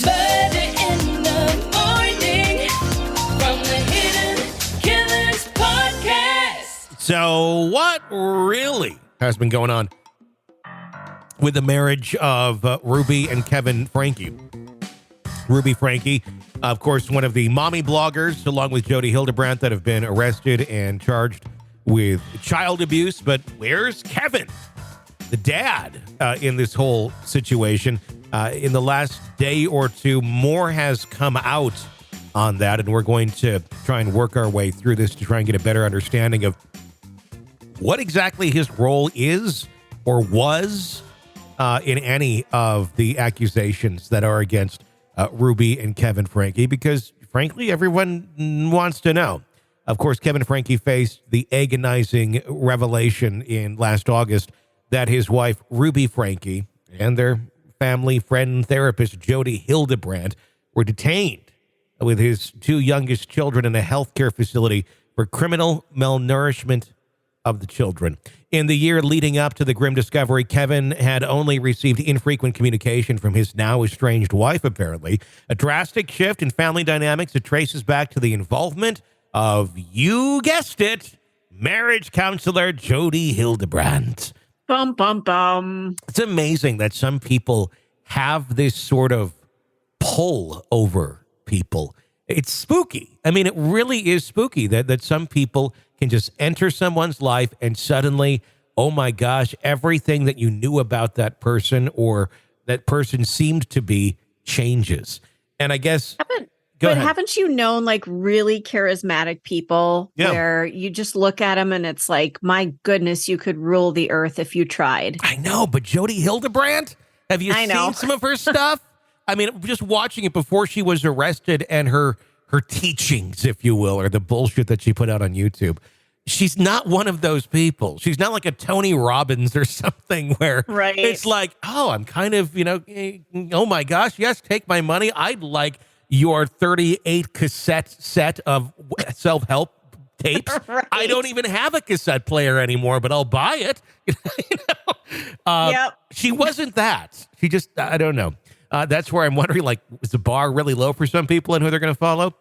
Murder in the morning from the Hidden Killers podcast. So what really has been going on with the marriage of Ruby and Kevin Franke? Ruby Franke, of course, one of the mommy bloggers, along with Jodi Hildebrandt, that have been arrested and charged with child abuse. But where's Kevin, the dad, in this whole situation? In the last day or two, more has come out on that, and we're going to try and work our way through this to try and get a better understanding of what exactly his role is or was in any of the accusations that are against Ruby and Kevin Franke, because frankly, everyone wants to know. Of course, Kevin Franke faced the agonizing revelation in last August that his wife, Ruby Franke, and their family friend therapist, Jodi Hildebrandt, were detained with his two youngest children in a healthcare facility for criminal malnourishment of the children. In the year leading up to the grim discovery, Kevin had only received infrequent communication from his now-estranged wife, apparently. A drastic shift in family dynamics that traces back to the involvement of, you guessed it, marriage counselor Jodi Hildebrandt. Bum, bum, bum. It's amazing that some people have this sort of pull over people. It's spooky. I mean, it really is spooky that some people can just enter someone's life and suddenly, oh my gosh, everything that you knew about that person or that person seemed to be changes. And I guess... But haven't you known like really charismatic people where you just look at them and it's like, my goodness, you could rule the earth if you tried. I know, but Jodi Hildebrandt, have you seen some of her stuff? I mean, just watching it before she was arrested and her teachings, if you will, or the bullshit that she put out on YouTube. She's not one of those people. She's not like a Tony Robbins or something where it's like, oh, I'm kind of, oh my gosh, yes, take my money. I'd like your 38 cassette set of self-help tapes. I don't even have a cassette player anymore, but I'll buy it. She wasn't that. She just, I don't know. That's where I'm wondering, like, is the bar really low for some people and who they're going to follow?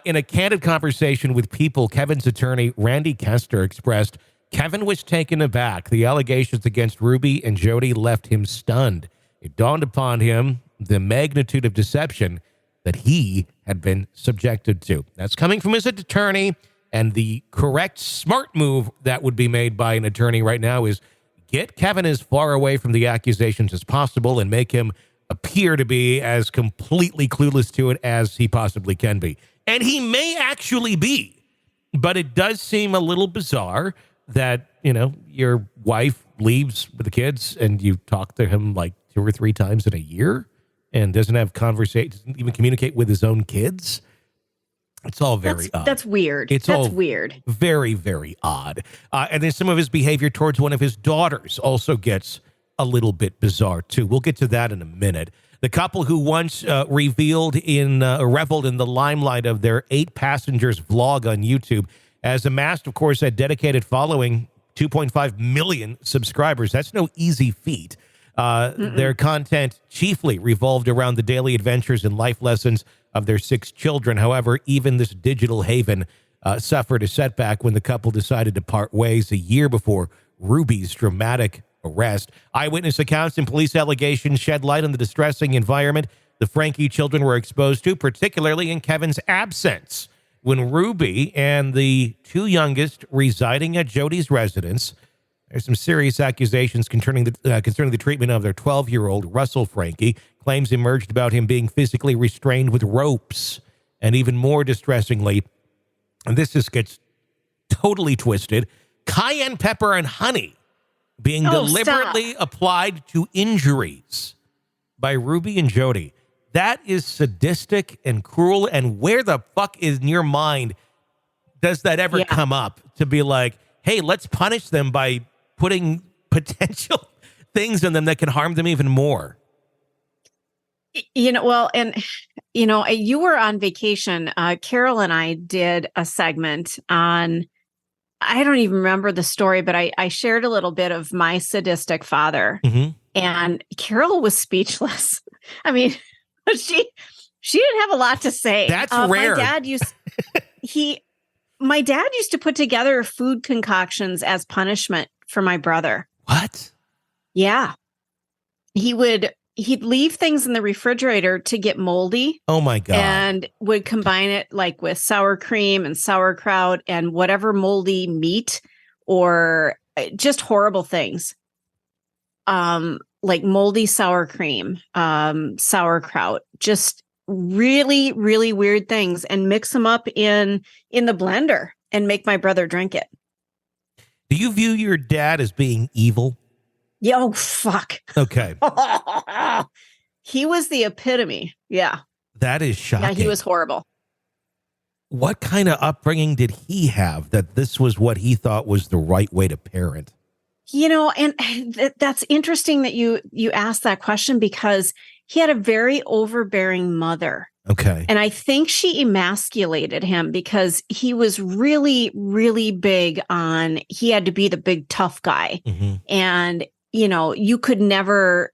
In a candid conversation with People, Kevin's attorney, Randy Kester, expressed, Kevin was taken aback. The allegations against Ruby and Jodi left him stunned. It dawned upon him the magnitude of deception that he had been subjected to. That's coming from his attorney, and the correct, smart move that would be made by an attorney right now is get Kevin as far away from the accusations as possible and make him appear to be as completely clueless to it as he possibly can be. And he may actually be, but it does seem a little bizarre that, your wife leaves with the kids and you talk to him like 2 or 3 times in a year and doesn't have conversation, doesn't even communicate with his own kids. It's all very odd. That's weird. That's weird. Very, very odd. And then some of his behavior towards one of his daughters also gets a little bit bizarre, too. We'll get to that in a minute. The couple who once reveled in the limelight of their 8 passengers vlog on YouTube has amassed, of course, a dedicated following, 2.5 million subscribers. That's no easy feat. Their content chiefly revolved around the daily adventures and life lessons of their 6 children. However, even this digital haven suffered a setback when the couple decided to part ways a year before Ruby's dramatic arrest. Eyewitness accounts and police allegations shed light on the distressing environment the Franke children were exposed to, particularly in Kevin's absence. When Ruby and the 2 youngest residing at Jodi's residence, there's some serious accusations concerning the treatment of their 12-year-old Russell Franke. Claims emerged about him being physically restrained with ropes. And even more distressingly, and this just gets totally twisted, cayenne pepper and honey being deliberately applied to injuries by Ruby and Jodi. That is sadistic and cruel. And where the fuck is in your mind does that ever come up to be like, hey, let's punish them by putting potential things in them that can harm them even more? You were on vacation. Carol and I did a segment on, I don't even remember the story, but I shared a little bit of my sadistic father. And Carol was speechless. I mean, She didn't have a lot to say. That's rare. My dad used to put together food concoctions as punishment for my brother. What? Yeah. He'd leave things in the refrigerator to get moldy. Oh my God. And would combine it like with sour cream and sauerkraut and whatever moldy meat or just horrible things. Like moldy sour cream, sauerkraut, just really, really weird things, and mix them up in the blender and make my brother drink it. Do you view your dad as being evil? Yeah, oh, fuck. Okay. He was the epitome. Yeah. That is shocking. Yeah, he was horrible. What kind of upbringing did he have that this was what he thought was the right way to parent? And that's interesting that you asked that question, because he had a very overbearing mother. Okay. And I think she emasculated him because he was really, really big on, he had to be the big tough guy. Mm-hmm. And, you could never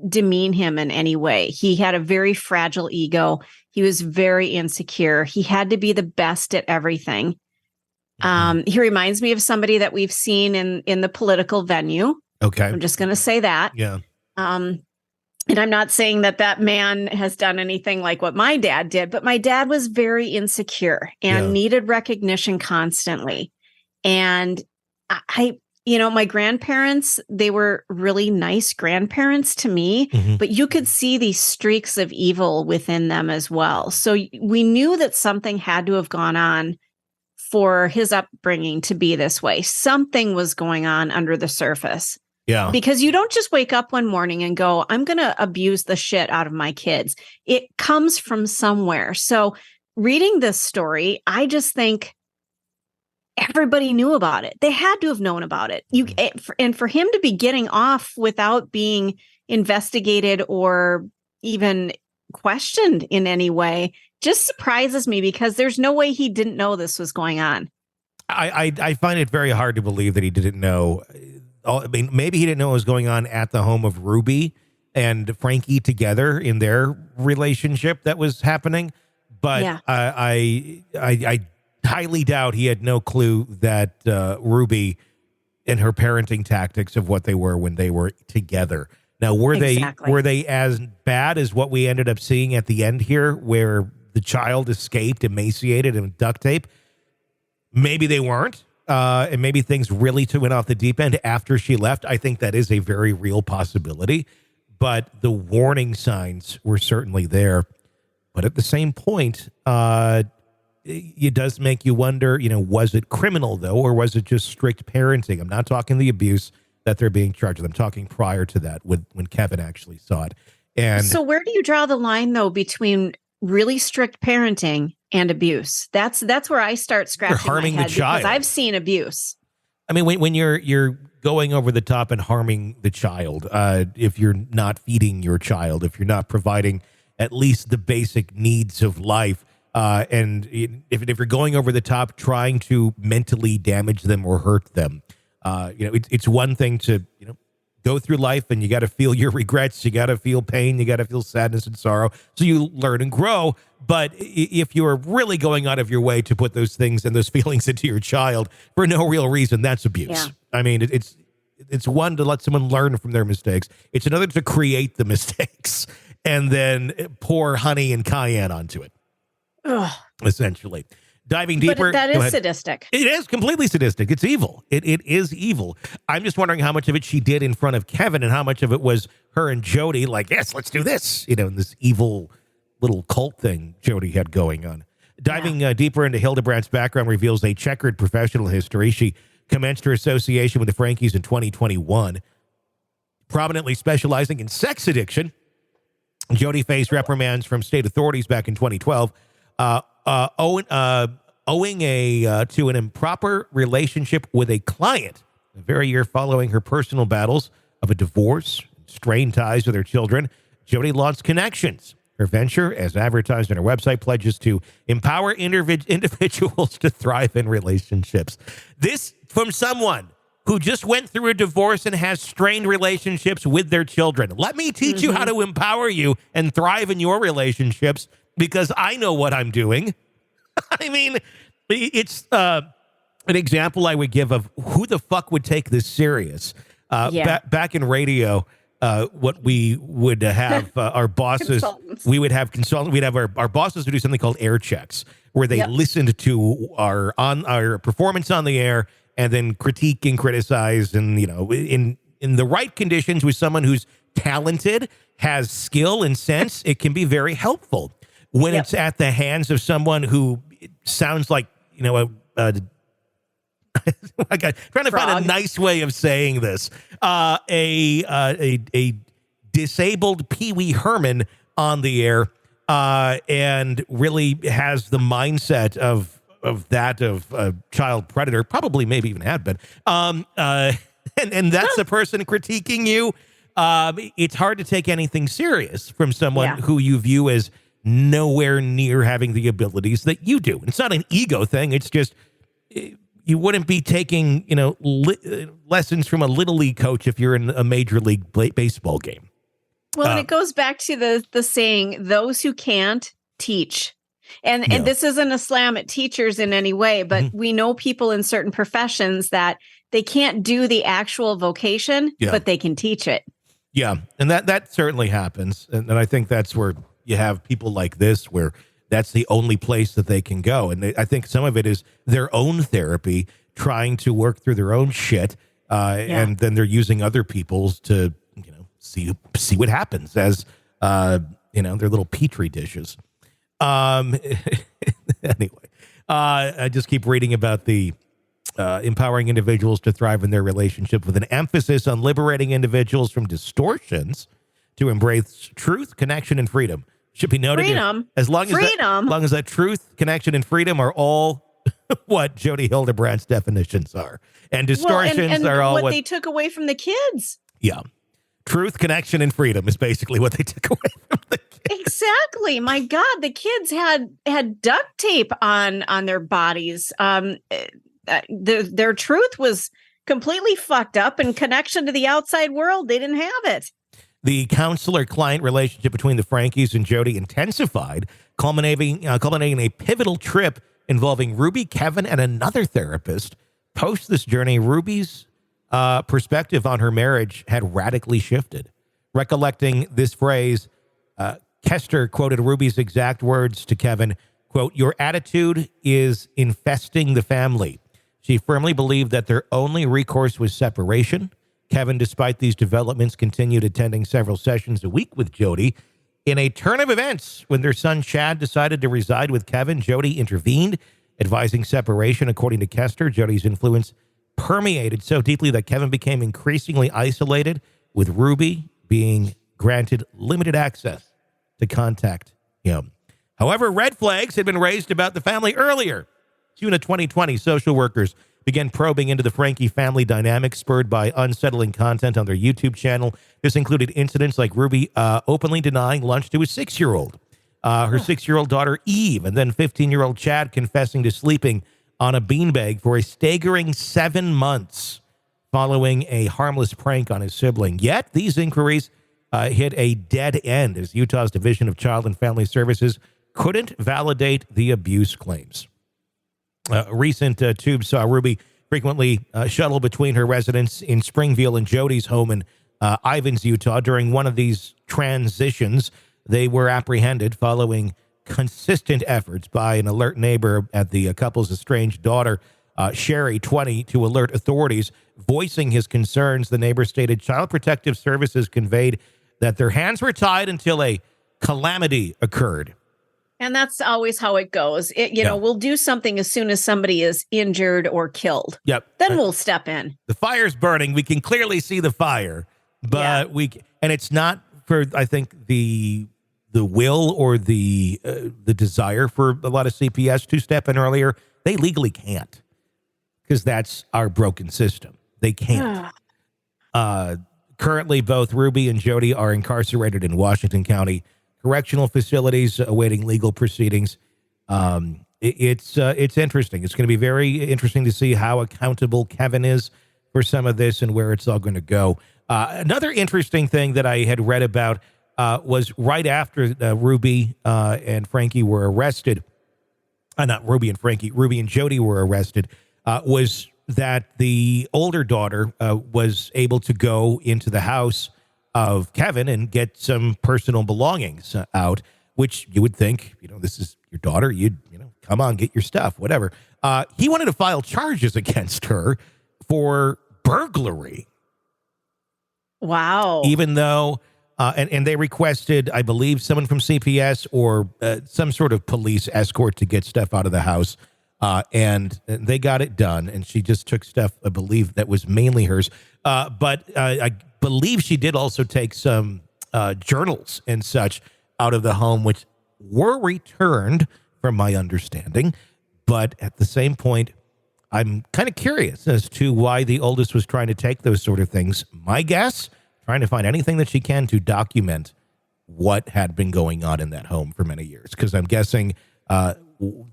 demean him in any way. He had a very fragile ego. He was very insecure. He had to be the best at everything. He reminds me of somebody that we've seen in the political venue. Okay. I'm just going to say that. Yeah. And I'm not saying that man has done anything like what my dad did, but my dad was very insecure and needed recognition constantly. And my grandparents, they were really nice grandparents to me, but you could see these streaks of evil within them as well. So we knew that something had to have gone on for his upbringing to be this way. Something was going on under the surface. Yeah. Because you don't just wake up one morning and go, I'm going to abuse the shit out of my kids. It comes from somewhere. So reading this story, I just think everybody knew about it. They had to have known about it. And for him to be getting off without being investigated or even questioned in any way just surprises me, because there's no way he didn't know this was going on. I find it very hard to believe that he didn't know. I mean, maybe he didn't know what was going on at the home of Ruby and Frankie together in their relationship that was happening. But Yeah. I highly doubt he had no clue that Ruby and her parenting tactics of what they were when they were together. Now, were they as bad as what we ended up seeing at the end here, where the child escaped emaciated and duct tape? Maybe they weren't. And maybe things really went off the deep end after she left. I think that is a very real possibility. But the warning signs were certainly there. But at the same point, it does make you wonder, was it criminal, though, or was it just strict parenting? I'm not talking the abuse that they're being charged with. I'm talking prior to that, when Kevin actually saw it. And so where do you draw the line, though, between really strict parenting and abuse? That's where I start scratching harming my head, the child. because I've seen abuse. I mean, when you're going over the top and harming the child, if you're not feeding your child, if you're not providing at least the basic needs of life, and if you're going over the top trying to mentally damage them or hurt them, it's one thing to go through life, and you got to feel your regrets, you got to feel pain, you got to feel sadness and sorrow, so you learn and grow. But if you're really going out of your way to put those things and those feelings into your child for no real reason, that's abuse. Yeah. I mean, it's one to let someone learn from their mistakes. It's another to create the mistakes and then pour honey and cayenne onto it. Ugh. Essentially. Diving deeper. But that is sadistic. It is completely sadistic. It's evil. It is evil. I'm just wondering how much of it she did in front of Kevin and how much of it was her and Jodi, like, yes, let's do this, in this evil little cult thing Jodi had going on. Diving deeper into Hildebrandt's background reveals a checkered professional history. She commenced her association with the Frankies in 2021, prominently specializing in sex addiction. Jodi faced reprimands from state authorities back in 2012. Owing to an improper relationship with a client. The very year following her personal battles of a divorce, strained ties with her children, Jodi launched Connections. Her venture, as advertised on her website, pledges to empower individuals to thrive in relationships. This from someone who just went through a divorce and has strained relationships with their children. Let me teach you how to empower you and thrive in your relationships because I know what I'm doing. I mean, it's an example I would give of who the fuck would take this serious. Back in radio, what we would have our bosses, we would have consultants, we'd have our bosses would do something called air checks, where they listened to our performance on the air and then critique and criticize, and in the right conditions with someone who's talented, has skill and sense, it can be very helpful. When it's at the hands of someone who sounds like trying to find a nice way of saying this. A disabled Pee Wee Herman on the air, and really has the mindset of a child predator, probably maybe even had been. And that's the person critiquing you. It's hard to take anything serious from someone who you view as nowhere near having the abilities that you do. It's not an ego thing. It's just you wouldn't be taking, lessons from a little league coach if you're in a major league baseball game. Well, and it goes back to the saying, those who can't teach. And this isn't a slam at teachers in any way, but we know people in certain professions that they can't do the actual vocation, but they can teach it. Yeah. And that certainly happens. And I think that's where you have people like this, where that's the only place that they can go. And I think some of it is their own therapy, trying to work through their own shit. And then they're using other people's to, see what happens as, their little petri dishes. Anyway, I just keep reading about the empowering individuals to thrive in their relationship with an emphasis on liberating individuals from distortions to embrace truth, connection, and freedom. Should be noted, as long as that truth, connection, and freedom are all what Jodi Hildebrandt's definitions are, and distortions are all what they took away from the kids. Yeah, truth, connection, and freedom is basically what they took away from the kids. Exactly. My God, the kids had duct tape on their bodies. Their truth was completely fucked up, and connection to the outside world, they didn't have it. The counselor-client relationship between the Frankes and Jodi intensified, culminating in a pivotal trip involving Ruby, Kevin, and another therapist. Post this journey, Ruby's perspective on her marriage had radically shifted. Recollecting this phrase, Kester quoted Ruby's exact words to Kevin, quote, "Your attitude is infesting the family." She firmly believed that their only recourse was separation. Kevin, despite these developments, continued attending several sessions a week with Jodi. In a turn of events, when their son Chad decided to reside with Kevin, Jodi intervened, advising separation. According to Kester, Jodi's influence permeated so deeply that Kevin became increasingly isolated, with Ruby being granted limited access to contact him. However, red flags had been raised about the family earlier. June of 2020, social workers began probing into the Franke family dynamic, spurred by unsettling content on their YouTube channel. This included incidents like Ruby openly denying lunch to his 6-year-old, her 6-year-old daughter Eve, and then 15-year-old Chad confessing to sleeping on a beanbag for a staggering 7 months following a harmless prank on his sibling. Yet these inquiries hit a dead end, as Utah's Division of Child and Family Services couldn't validate the abuse claims. Recent tubes saw Ruby frequently shuttle between her residence in Springville and Jodi's home in Ivins, Utah. During one of these transitions, they were apprehended following consistent efforts by an alert neighbor at the couple's estranged daughter, Sherry, 20, to alert authorities. Voicing his concerns, the neighbor stated Child Protective Services conveyed that their hands were tied until a calamity occurred. And that's always how it goes. We'll do something as soon as somebody is injured or killed. Yep. Then we'll step in. The fire's burning. We can clearly see the fire, but and it's not for, I think, the will or the desire for a lot of CPS to step in earlier. They legally can't, because that's our broken system. They can't. Currently, both Ruby and Jodi are incarcerated in Washington County correctional facilities, awaiting legal proceedings. It's interesting. It's going to be very interesting to see how accountable Kevin is for some of this and where it's all going to go. Another interesting thing that I had read about was right after Ruby and Franke were arrested. Not Ruby and Franke, Ruby and Jodi were arrested, was that the older daughter was able to go into the house of Kevin and get some personal belongings out, which you would think, this is your daughter. You'd, come on, get your stuff, whatever. He wanted to file charges against her for burglary. Wow. Even though, and they requested, I believe, someone from CPS or some sort of police escort to get stuff out of the house. And they got it done. And she just took stuff, I believe, that was mainly hers. But I believe she did also take some journals and such out of the home, which were returned, from my understanding. But at the same point, I'm kind of curious as to why the oldest was trying to take those sort of things. My guess, trying to find anything that she can to document what had been going on in that home for many years. Because I'm guessing the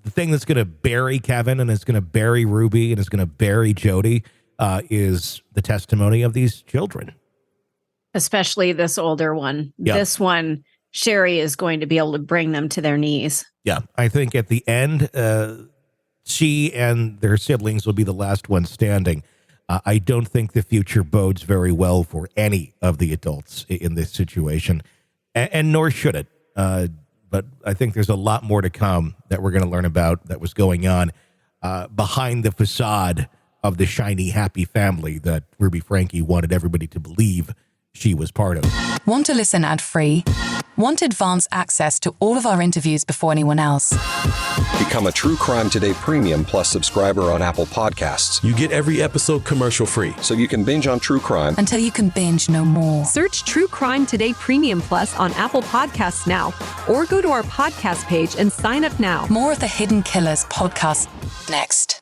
thing that's going to bury Kevin and is going to bury Ruby and is going to bury Jodi is the testimony of these children. Especially this older one. Yeah. This one, Sherry is going to be able to bring them to their knees. Yeah, I think at the end, she and their siblings will be the last ones standing. I don't think the future bodes very well for any of the adults in this situation, and nor should it. But I think there's a lot more to come that we're going to learn about that was going on behind the facade of the shiny, happy family that Ruby Franke wanted everybody to believe she was part of. Want to listen ad-free? Want advanced access to all of our interviews before anyone else? Become a True Crime Today Premium Plus subscriber on Apple Podcasts. You get every episode commercial-free. So you can binge on true crime until you can binge no more. Search True Crime Today Premium Plus on Apple Podcasts now, or go to our podcast page and sign up now. More of the Hidden Killers podcast next.